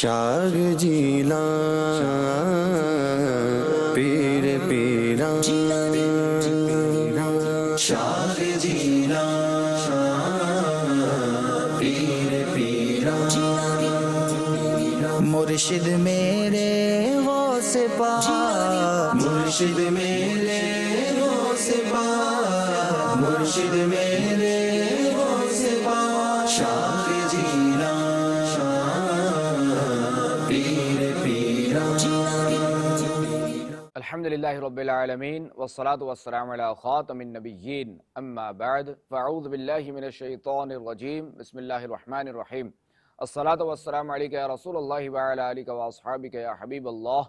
شاگ جیلا پیر پیرا شاگ جیلا پیر پیرا مرشد میرے غوث پاک مرشد میرے غوث پاک مرشد میرے غوث پاک شاگ جیلا پیر پیرا الحمدللہ رب العالمین والصلاة والسلام علی خاتم النبیین اما بعد فاعوذ باللہ من الشیطان الرجیم بسم اللہ الرحمن الرحیم الصلاة والسلام علیکہ یا رسول اللہ وعلی آلکہ واصحابکہ یا حبیب اللہ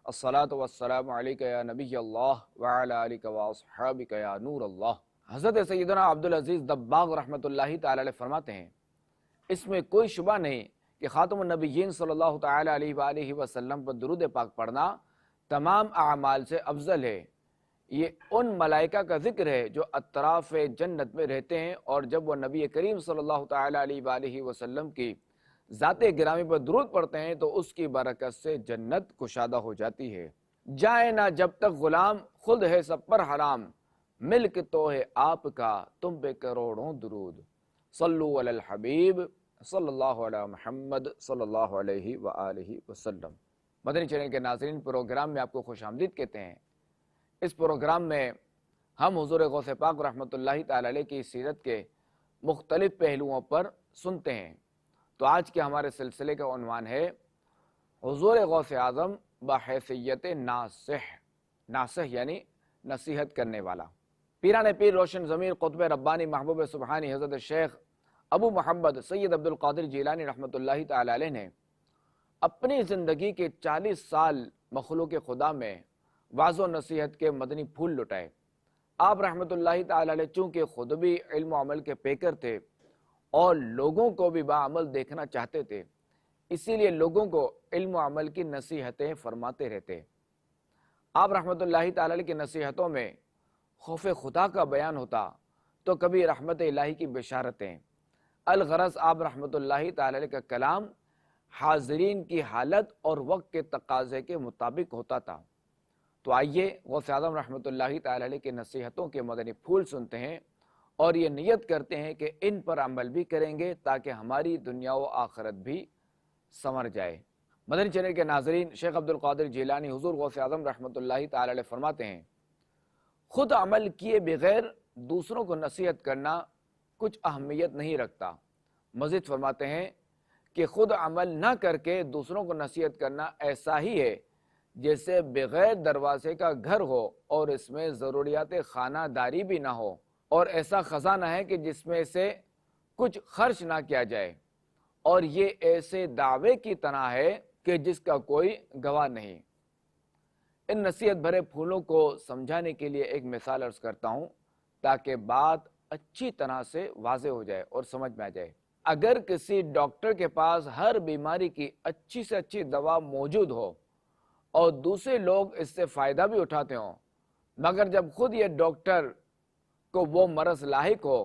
الصلاة والسلام علیکہ یا نبی اللہ وعلی آلکہ واصحابکہ یا نور اللہ۔ حضرت سیدنا عبدالعزیز دباغ رحمۃ اللہ تعالی علیہ فرماتے ہیں اس میں کوئی شبہ نہیں کہ خاتم النبیین صلی اللہ تعالی علیہ وآلہ وسلم پر درود پاک پڑھنا تمام اعمال سے افضل ہے۔ یہ ان ملائکہ کا ذکر ہے جو اطراف جنت میں رہتے ہیں، اور جب وہ نبی کریم صلی اللہ تعالی علیہ وآلہ وسلم کی ذات گرامی پر درود پڑھتے ہیں تو اس کی برکت سے جنت کشادہ ہو جاتی ہے۔ جائے نہ جب تک غلام خود ہے سب پر حرام، ملک تو ہے آپ کا تم پہ کروڑوں درود، صلو علی الحبیب صلی اللہ علیہ محمد صلی اللہ علیہ وآلہ وسلم۔ مدنی چینل کے ناظرین، پروگرام میں آپ کو خوش آمدید کہتے ہیں۔ اس پروگرام میں ہم حضور غوث پاک رحمۃ اللہ تعالی علیہ کی سیرت کے مختلف پہلوؤں پر سنتے ہیں۔ تو آج کے ہمارے سلسلے کا عنوان ہے حضور غوث اعظم بحیثیت ناصح۔ ناصح یعنی نصیحت کرنے والا۔ پیران پیر روشن ضمیر قطب ربانی محبوب سبحانی حضرت شیخ ابو محمد سید عبدالقادر جیلانی رحمۃ اللہ تعالی علیہ نے اپنی زندگی کے 40 سال مخلوق خدا میں وعظ و نصیحت کے مدنی پھول لٹائے۔ آپ رحمۃ اللہ تعالی علیہ چونکہ خود بھی علم و عمل کے پیکر تھے اور لوگوں کو بھی باعمل دیکھنا چاہتے تھے، اسی لیے لوگوں کو علم و عمل کی نصیحتیں فرماتے رہتے۔ آپ رحمۃ اللہ تعالی علیہ کی نصیحتوں میں خوف خدا کا بیان ہوتا تو کبھی رحمت الہی کی بشارتیں۔ الغرض آپ رحمۃ اللہ تعالی علیہ کا کلام حاضرین کی حالت اور وقت کے تقاضے کے مطابق ہوتا تھا۔ تو آئیے غوث اعظم رحمۃ اللہ تعالی علیہ کی نصیحتوں کے مدنی پھول سنتے ہیں اور یہ نیت کرتے ہیں کہ ان پر عمل بھی کریں گے تاکہ ہماری دنیا و آخرت بھی سنور جائے۔ مدنی چینل کے ناظرین، شیخ عبدالقادر جیلانی حضور غوث اعظم رحمۃ اللہ تعالی علیہ فرماتے ہیں خود عمل کیے بغیر دوسروں کو نصیحت کرنا کچھ اہمیت نہیں رکھتا۔ مزید فرماتے ہیں کہ خود عمل نہ کر کے دوسروں کو نصیحت کرنا ایسا ہی ہے جیسے بغیر دروازے کا گھر ہو اور اس میں ضروریات خانہ داری بھی نہ ہو، اور ایسا خزانہ ہے کہ جس میں سے کچھ خرچ نہ کیا جائے، اور یہ ایسے دعوے کی طرح ہے کہ جس کا کوئی گواہ نہیں۔ ان نصیحت بھرے پھولوں کو سمجھانے کے لیے ایک مثال عرض کرتا ہوں تاکہ بات اچھی طرح سے واضح ہو جائے اور سمجھ میں آ جائے۔ اگر کسی ڈاکٹر کے پاس ہر بیماری کی اچھی سے اچھی دوا موجود ہو اور دوسرے لوگ اس سے فائدہ بھی اٹھاتے ہوں، مگر جب خود یہ ڈاکٹر کو وہ مرض لاحق ہو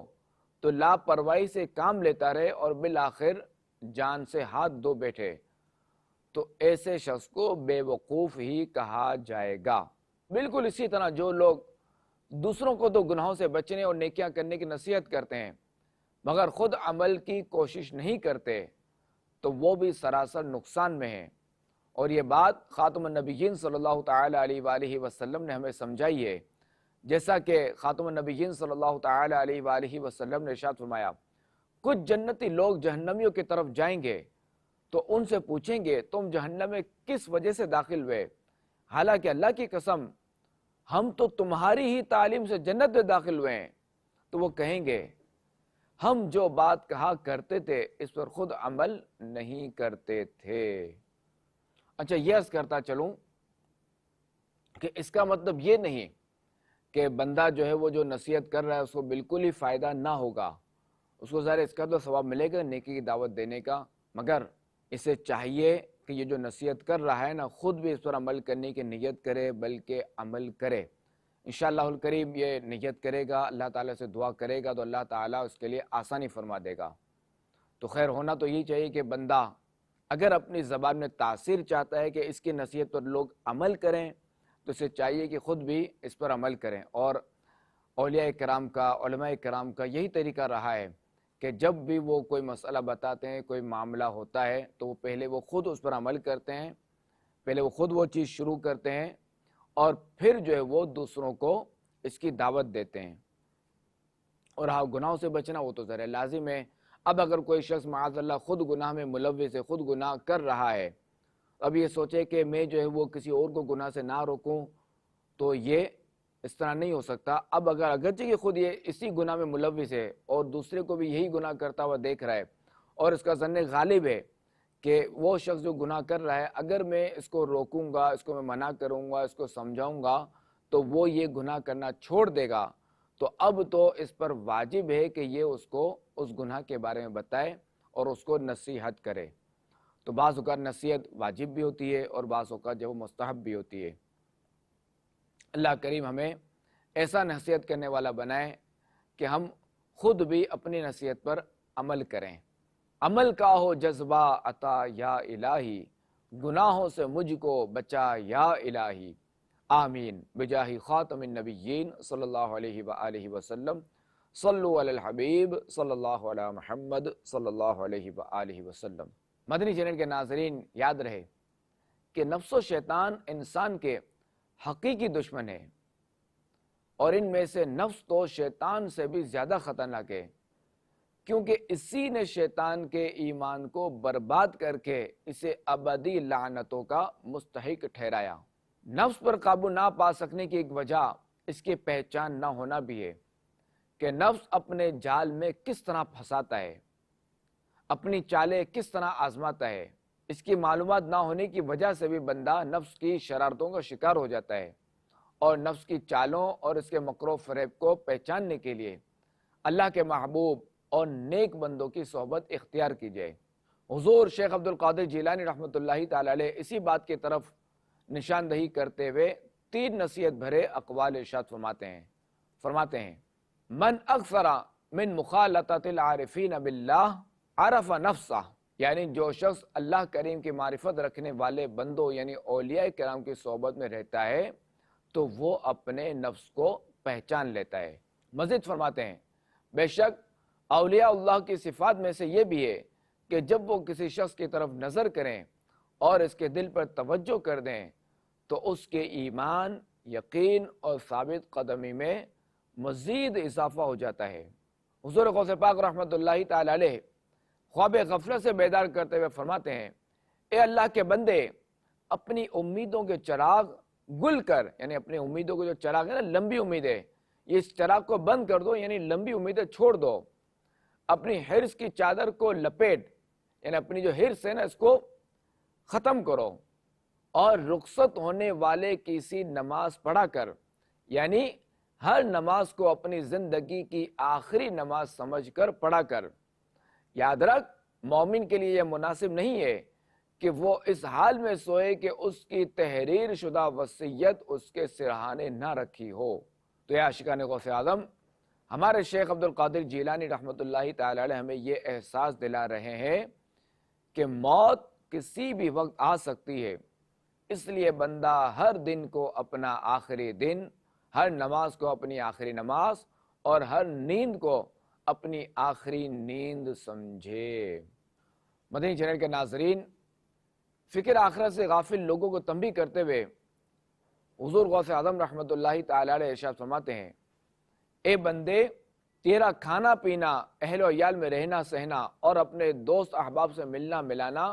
تو لاپرواہی سے کام لیتا رہے اور بالآخر جان سے ہاتھ دھو بیٹھے، تو ایسے شخص کو بے وقوف ہی کہا جائے گا۔ بالکل اسی طرح جو لوگ دوسروں کو تو گناہوں سے بچنے اور نیکیاں کرنے کی نصیحت کرتے ہیں مگر خود عمل کی کوشش نہیں کرتے تو وہ بھی سراسر نقصان میں ہیں، اور یہ بات خاتم النبیین صلی اللہ تعالی علیہ وآلہ وسلم نے ہمیں سمجھائی ہے۔ جیسا کہ خاتم النبیین صلی اللہ تعالی علیہ وآلہ وسلم نے ارشاد فرمایا کچھ جنتی لوگ جہنمیوں کی طرف جائیں گے تو ان سے پوچھیں گے تم جہنم میں کس وجہ سے داخل ہوئے، حالانکہ اللہ کی قسم ہم تو تمہاری ہی تعلیم سے جنت میں داخل ہوئے ہیں۔ تو وہ کہیں گے ہم جو بات کہا کرتے تھے اس پر خود عمل نہیں کرتے تھے۔ اچھا، یہ عرض کرتا چلوں کہ اس کا مطلب یہ نہیں کہ بندہ جو ہے وہ جو نصیحت کر رہا ہے اس کو بالکل ہی فائدہ نہ ہوگا، اس کو ظاہر اس کا تو ثواب ملے گا نیکی کی دعوت دینے کا، مگر اسے چاہیے کہ یہ جو نصیحت کر رہا ہے نا خود بھی اس پر عمل کرنے کی نیت کرے بلکہ عمل کرے۔ انشاءاللہ الکریم یہ نیت کرے گا، اللہ تعالیٰ سے دعا کرے گا تو اللہ تعالیٰ اس کے لیے آسانی فرما دے گا۔ تو خیر ہونا تو یہی چاہیے کہ بندہ اگر اپنی زبان میں تاثیر چاہتا ہے کہ اس کی نصیحت پر لوگ عمل کریں تو اسے چاہیے کہ خود بھی اس پر عمل کریں. اور اولیاء کرام کا، علماء کرام کا یہی طریقہ رہا ہے کہ جب بھی وہ کوئی مسئلہ بتاتے ہیں، کوئی معاملہ ہوتا ہے، تو وہ پہلے وہ خود اس پر عمل کرتے ہیں، پہلے وہ خود وہ چیز شروع کرتے ہیں اور پھر جو ہے وہ دوسروں کو اس کی دعوت دیتے ہیں. اور ہاں، گناہوں سے بچنا وہ تو ذرا لازم ہے. اب اگر کوئی شخص معاذ اللہ خود گناہ میں ملوث ہے، خود گناہ کر رہا ہے، اب یہ سوچے کہ میں جو ہے وہ کسی اور کو گناہ سے نہ روکوں، تو یہ اس طرح نہیں ہو سکتا. اب اگر اگرچہ کہ خود یہ اسی گناہ میں ملوث ہے اور دوسرے کو بھی یہی گناہ کرتا ہوا دیکھ رہا ہے اور اس کا ظن غالب ہے کہ وہ شخص جو گناہ کر رہا ہے، اگر میں اس کو روکوں گا، اس کو میں منع کروں گا، اس کو سمجھاؤں گا تو وہ یہ گناہ کرنا چھوڑ دے گا، تو اب تو اس پر واجب ہے کہ یہ اس کو اس گناہ کے بارے میں بتائے اور اس کو نصیحت کرے. تو بعض اوقات نصیحت واجب بھی ہوتی ہے اور بعض اوقات جو مستحب بھی ہوتی ہے. اللہ کریم ہمیں ایسا نصیحت کرنے والا بنائے کہ ہم خود بھی اپنی نصیحت پر عمل کریں. عمل کا ہو جذبہ عطا یا الہی، گناہوں سے مجھ کو بچا یا الہی. آمین بجاہ خاتم النبیین صلی اللہ علیہ وآلہ وسلم. صلو علی الحبیب صلی اللہ علی محمد صلی اللہ علیہ وآلہ وسلم. مدنی چینل کے ناظرین، یاد رہے کہ نفس و شیطان انسان کے حقیقی دشمن ہے، اور ان میں سے نفس تو شیطان سے بھی زیادہ خطرناک ہے، کیونکہ اسی نے شیطان کے ایمان کو برباد کر کے اسے ابدی لعنتوں کا مستحق ٹھہرایا. نفس پر قابو نہ پا سکنے کی ایک وجہ اس کی پہچان نہ ہونا بھی ہے کہ نفس اپنے جال میں کس طرح پھنساتا ہے، اپنی چالیں کس طرح آزماتا ہے. اس کی معلومات نہ ہونے کی وجہ سے بھی بندہ نفس کی شرارتوں کا شکار ہو جاتا ہے، اور نفس کی چالوں اور اس کے مکر و فریب کو پہچاننے کے لیے اللہ کے محبوب اور نیک بندوں کی صحبت اختیار کی جائے. حضور شیخ عبد القادر جیلانی رحمۃ اللہ تعالی علیہ اسی بات کی طرف نشاندہی کرتے ہوئے 3 نصیحت بھرے اقوال ارشاد فرماتے ہیں من اکثر من مخالطۃ العارفین باللہ عرف نفسہ، یعنی جو شخص اللہ کریم کی معرفت رکھنے والے بندوں یعنی اولیاء کرام کی صحبت میں رہتا ہے تو وہ اپنے نفس کو پہچان لیتا ہے. مزید فرماتے ہیں بے شک اولیاء اللہ کی صفات میں سے یہ بھی ہے کہ جب وہ کسی شخص کی طرف نظر کریں اور اس کے دل پر توجہ کر دیں تو اس کے ایمان، یقین اور ثابت قدمی میں مزید اضافہ ہو جاتا ہے. حضور غوث پاک رحمۃ اللہ تعالی علیہ خواب غفلت سے بیدار کرتے ہوئے فرماتے ہیں اے اللہ کے بندے، اپنی امیدوں کے چراغ گل کر، یعنی اپنی امیدوں کے جو چراغ ہے نا، لمبی امیدیں، یہ اس چراغ کو بند کر دو، یعنی لمبی امیدیں چھوڑ دو. اپنی حرص کی چادر کو لپیٹ، یعنی اپنی جو حرص ہے نا اس کو ختم کرو، اور رخصت ہونے والے کسی نماز پڑھا کر، یعنی ہر نماز کو اپنی زندگی کی آخری نماز سمجھ کر پڑھا کر. یاد رکھ، مومن کے لیے یہ مناسب نہیں ہے کہ وہ اس حال میں سوئے کہ اس کی تحریر شدہ وصیت اس کے سرہانے نہ رکھی ہو. تو یا عاشقان غوث اعظم، ہمارے شیخ عبد القادر جیلانی رحمۃ اللہ تعالی علیہ ہمیں یہ احساس دلا رہے ہیں کہ موت کسی بھی وقت آ سکتی ہے، اس لیے بندہ ہر دن کو اپنا آخری دن، ہر نماز کو اپنی آخری نماز اور ہر نیند کو اپنی آخری نیند سمجھے. مدنی چینل کے ناظرین، فکر آخرت سے غافل لوگوں کو تنبیہ کرتے ہوئے حضور غوث اعظم رحمۃ اللہ تعالی علیہ ارشاد فرماتے ہیں اے بندے، تیرا کھانا پینا، اہل و عیال میں رہنا سہنا اور اپنے دوست احباب سے ملنا ملانا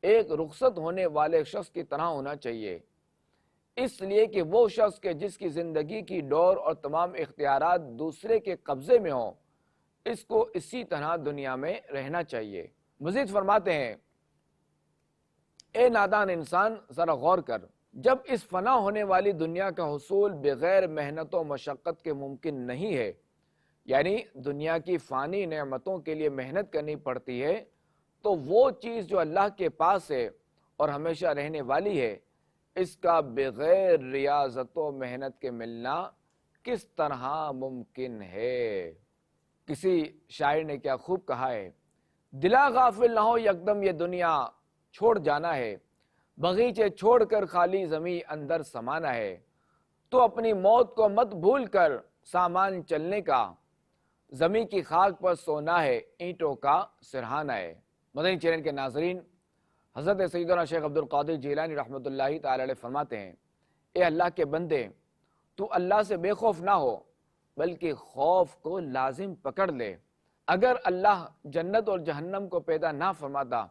ایک رخصت ہونے والے شخص کی طرح ہونا چاہیے، اس لیے کہ وہ شخص کے جس کی زندگی کی ڈور اور تمام اختیارات دوسرے کے قبضے میں ہوں، اس کو اسی طرح دنیا میں رہنا چاہیے. مزید فرماتے ہیں اے نادان انسان، ذرا غور کر، جب اس فنا ہونے والی دنیا کا حصول بغیر محنت و مشقت کے ممکن نہیں ہے، یعنی دنیا کی فانی نعمتوں کے لیے محنت کرنی پڑتی ہے، تو وہ چیز جو اللہ کے پاس ہے اور ہمیشہ رہنے والی ہے، اس کا بغیر ریاضت و محنت کے ملنا کس طرح ممکن ہے. کسی شاعر نے کیا خوب کہا ہے، دلا غافل نہ ہو یکدم یہ دنیا، چھوڑ جانا ہے، بغیچے چھوڑ کر خالی زمیں اندر سمانا ہے، تو اپنی موت کو مت بھول کر سامان چلنے کا، زمیں کی خاک پر سونا ہے، اینٹوں کا سرہانا ہے۔ مدنی چینل کے ناظرین، حضرت سیدنا شیخ عبدالقادر جیلانی رحمۃ اللہ تعالی علیہ فرماتے ہیں، اے اللہ کے بندے، تو اللہ سے بے خوف نہ ہو بلکہ خوف کو لازم پکڑ لے۔ اگر اللہ جنت اور جہنم کو پیدا نہ فرماتا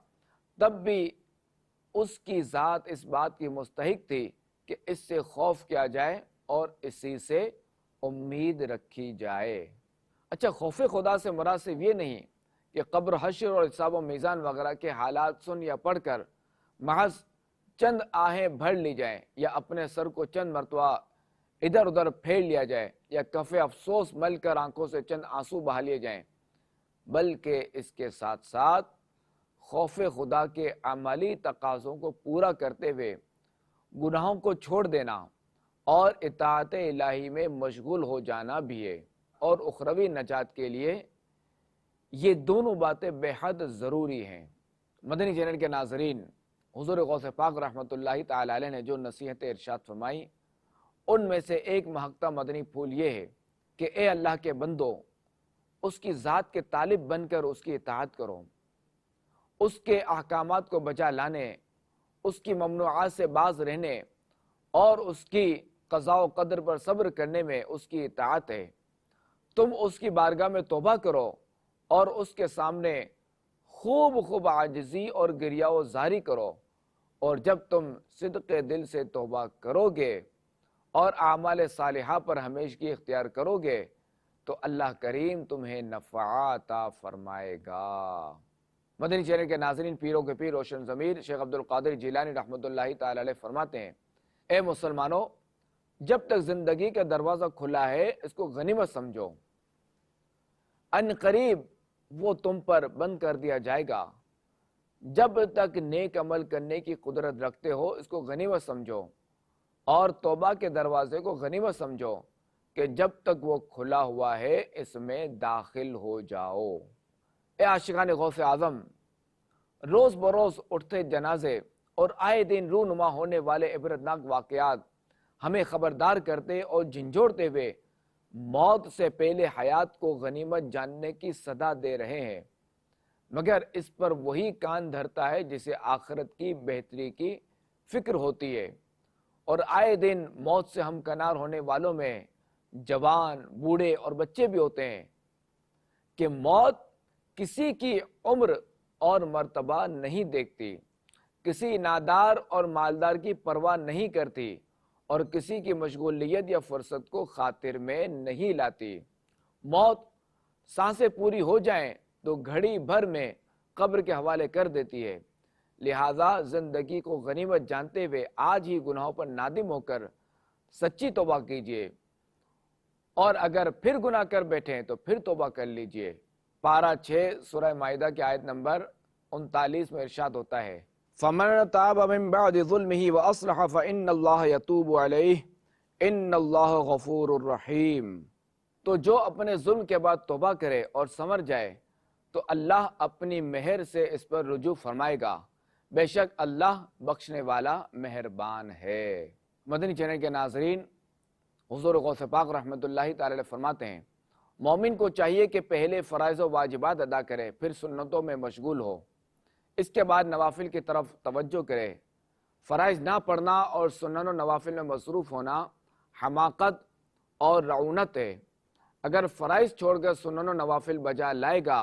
تب بھی اس کی ذات اس بات کی مستحق تھی کہ اس سے خوف کیا جائے اور اسی سے امید رکھی جائے۔ اچھا، خوف خدا سے مراد صرف یہ نہیں کہ قبر، حشر اور حساب و میزان وغیرہ کے حالات سن یا پڑھ کر محض چند آہیں بھر لی جائیں، یا اپنے سر کو چند مرتبہ ادھر ادھر پھیر لیا جائے، یا کف افسوس مل کر آنکھوں سے چند آنسو بہا لیے جائیں، بلکہ اس کے ساتھ ساتھ خوف خدا کے عملی تقاضوں کو پورا کرتے ہوئے گناہوں کو چھوڑ دینا اور اطاعت الہی میں مشغول ہو جانا بھی ہے، اور اخروی نجات کے لیے یہ دونوں باتیں بے حد ضروری ہیں۔ مدنی چینل کے ناظرین، حضور غوث پاک رحمۃ اللہ تعالی علیہ نے جو نصیحتیں ارشاد فرمائی، ان میں سے ایک مہکتا مدنی پھول یہ ہے کہ اے اللہ کے بندو، اس کی ذات کے طالب بن کر اس کی اطاعت کرو، اس کے احکامات کو بجا لانے، اس کی ممنوعات سے باز رہنے اور اس کی قضاء و قدر پر صبر کرنے میں اس کی اطاعت ہے۔ تم اس کی بارگاہ میں توبہ کرو اور اس کے سامنے خوب عاجزی اور گریہ و زاری کرو، اور جب تم صدق دل سے توبہ کرو گے اور اعمال صالحہ پر ہمیشگی اختیار کرو گے تو اللہ کریم تمہیں نفع عطا فرمائے گا۔ مدنی چینل کے ناظرین، پیروں کے پیر روشن ضمیر شیخ عبدالقادر جیلانی رحمۃ اللہ تعالی علیہ فرماتے ہیں، اے مسلمانوں، جب تک زندگی کا دروازہ کھلا ہے اس کو غنیمت سمجھو، ان قریب وہ تم پر بند کر دیا جائے گا۔ جب تک نیک عمل کرنے کی قدرت رکھتے ہو اس کو غنیمت سمجھو، اور توبہ کے دروازے کو غنیمت سمجھو کہ جب تک وہ کھلا ہوا ہے اس میں داخل ہو جاؤ۔ اے عاشقان غوث اعظم، روز بروز اٹھتے جنازے اور آئے دن رونما ہونے والے عبرتناک واقعات ہمیں خبردار کرتے اور جھنجھوڑتے ہوئے موت سے پہلے حیات کو غنیمت جاننے کی صدا دے رہے ہیں، مگر اس پر وہی کان دھرتا ہے جسے آخرت کی بہتری کی فکر ہوتی ہے۔ اور آئے دن موت سے ہمکنار ہونے والوں میں جوان، بوڑھے اور بچے بھی ہوتے ہیں کہ موت کسی کی عمر اور مرتبہ نہیں دیکھتی، کسی نادار اور مالدار کی پرواہ نہیں کرتی، اور کسی کی مشغولیت یا فرصت کو خاطر میں نہیں لاتی۔ موت سانسیں پوری ہو جائیں تو گھڑی بھر میں قبر کے حوالے کر دیتی ہے، لہٰذا زندگی کو غنیمت جانتے ہوئے آج ہی گناہوں پر نادم ہو کر سچی توبہ کیجیے، اور اگر پھر گناہ کر بیٹھیں تو پھر توبہ کر لیجیے۔ پارہ 6 سورہ مائدہ کی آیت نمبر 39 میں ارشاد ہوتا ہے، فَمَن تَابَ مِن بَعْدِ ظُلْمِهِ وَأَصْلَحَ فَإِنَّ اللَّهَ يَتُوبُ عَلَيْهِ إِنَّ اللَّهَ غَفُورٌ رَحِيمٌ۔ تو جو اپنے ظلم کے بعد توبہ کرے اور سمر جائے تو اللہ اپنی مہر سے اس پر رجوع فرمائے گا، بے شک اللہ بخشنے والا مہربان ہے۔ مدنی چینل کے ناظرین، حضور غوث پاک رحمۃ اللہ تعالی علیہ فرماتے ہیں، مومن کو چاہیے کہ پہلے فرائض و واجبات ادا کرے، پھر سنتوں میں مشغول ہو، اس کے بعد نوافل کی طرف توجہ کرے۔ فرائض نہ پڑھنا اور سنن و نوافل میں مصروف ہونا حماقت اور رعونت ہے۔ اگر فرائض چھوڑ کر سنن و نوافل بجا لائے گا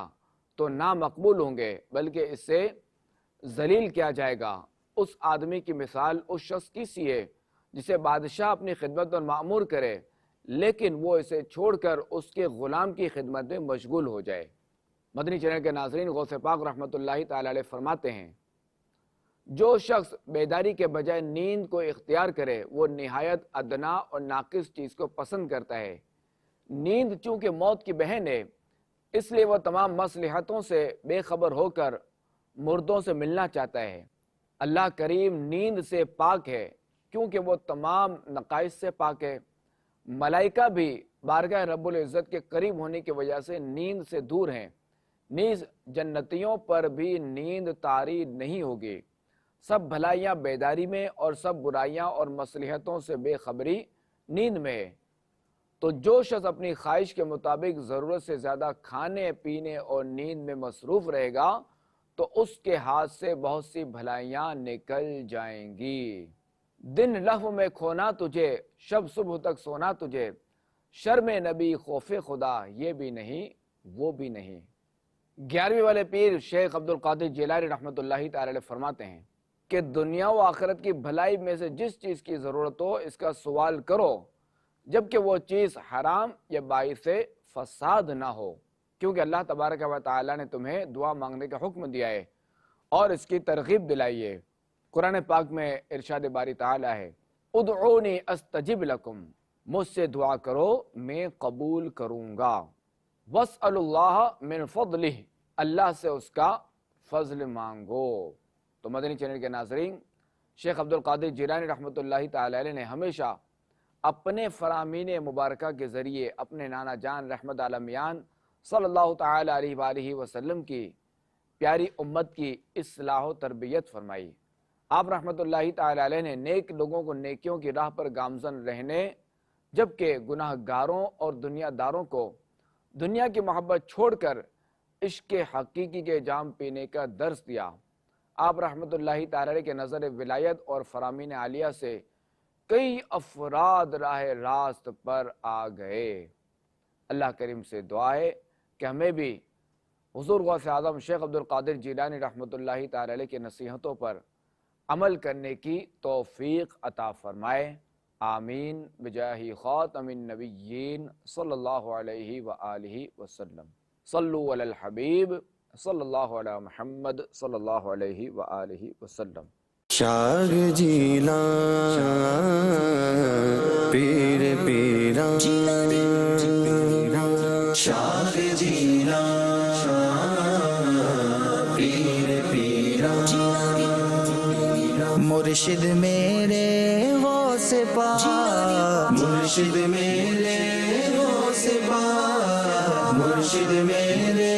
تو نہ مقبول ہوں گے بلکہ اس سے ذلیل کیا جائے گا۔ اس آدمی کی مثال اس شخص کی سی ہے جسے بادشاہ اپنی خدمت پر مأمور کرے لیکن وہ اسے چھوڑ کر اس کے غلام کی خدمت میں مشغول ہو جائے۔ مدنی چینل کے ناظرین، غوث پاک رحمۃ اللہ تعالی علیہ فرماتے ہیں، جو شخص بیداری کے بجائے نیند کو اختیار کرے وہ نہایت ادنا اور ناقص چیز کو پسند کرتا ہے۔ نیند چونکہ موت کی بہن ہے اس لیے وہ تمام مصلحتوں سے بے خبر ہو کر مردوں سے ملنا چاہتا ہے۔ اللہ کریم نیند سے پاک ہے کیونکہ وہ تمام نقائص سے پاک ہے۔ ملائکہ بھی بارگاہ رب العزت کے قریب ہونے کی وجہ سے نیند سے دور ہیں، نیز جنتیوں پر بھی نیند طاری نہیں ہوگی۔ سب بھلائیاں بیداری میں اور سب برائیاں اور مصلحتوں سے بے خبری نیند میں ہے۔ تو جو شخص اپنی خواہش کے مطابق ضرورت سے زیادہ کھانے پینے اور نیند میں مصروف رہے گا تو اس کے ہاتھ سے بہت سی بھلائیاں نکل جائیں گی۔ دن لہو میں کھونا تجھے، شب صبح تک سونا تجھے، شرم نبی خوف خدا یہ بھی نہیں وہ بھی نہیں۔ 11ویں والے پیر شیخ عبد القادر جیلانی رحمۃ اللہ تعالی علیہ فرماتے ہیں کہ دنیا و آخرت کی بھلائی میں سے جس چیز کی ضرورت ہو اس کا سوال کرو، جبکہ وہ چیز حرام یا باعث فساد نہ ہو، کیونکہ اللہ تبارک و تعالی نے تمہیں دعا مانگنے کا حکم دیا ہے اور اس کی ترغیب دلائی ہے۔ قرآن پاک میں ارشاد باری تعالی ہے، ادعونی استجب لکم، مجھ سے دعا کرو میں قبول کروں گا، واسأل اللہ من فضلہ، اللہ سے اس کا فضل مانگو۔ تو مدنی چینل کے ناظرین، شیخ عبد القادر جیلانی رحمۃ اللہ تعالی علیہ نے ہمیشہ اپنے فرامین مبارکہ کے ذریعے اپنے نانا جان رحمت عالمیان صلی اللہ تعالی علیہ وآلہ وسلم کی پیاری امت کی اصلاح و تربیت فرمائی۔ آپ رحمت اللہ تعالی علیہ نے نیک لوگوں کو نیکیوں کی راہ پر گامزن رہنے، جبکہ گناہ گاروں اور دنیا داروں کو دنیا کی محبت چھوڑ کر عشق حقیقی کے جام پینے کا درس دیا۔ آپ رحمت اللہ تعالی علیہ کے نظر ولایت اور فرامین عالیہ سے کئی افراد راہ راست پر آ گئے۔ اللہ کریم سے دعا ہے کہ ہمیں بھی حضور غوث اعظم شیخ عبد القادر جیلانی رحمۃ اللہ تعالی علیہ کی نصیحتوں پر عمل کرنے کی توفیق عطا فرمائے، آمین بجاہ خاتم النبیین صلی اللہ علیہ وآلہ وسلم۔ صلو علی الحبیب صلی اللہ علی محمد صلی اللہ علیہ وآلہ وسلم۔ شاہ جیلان پیر پیران، شاہ جیلان پیر پیران، مرشد میرے غوث پاک، مرشد میرے غوث پاک، مرشد میرے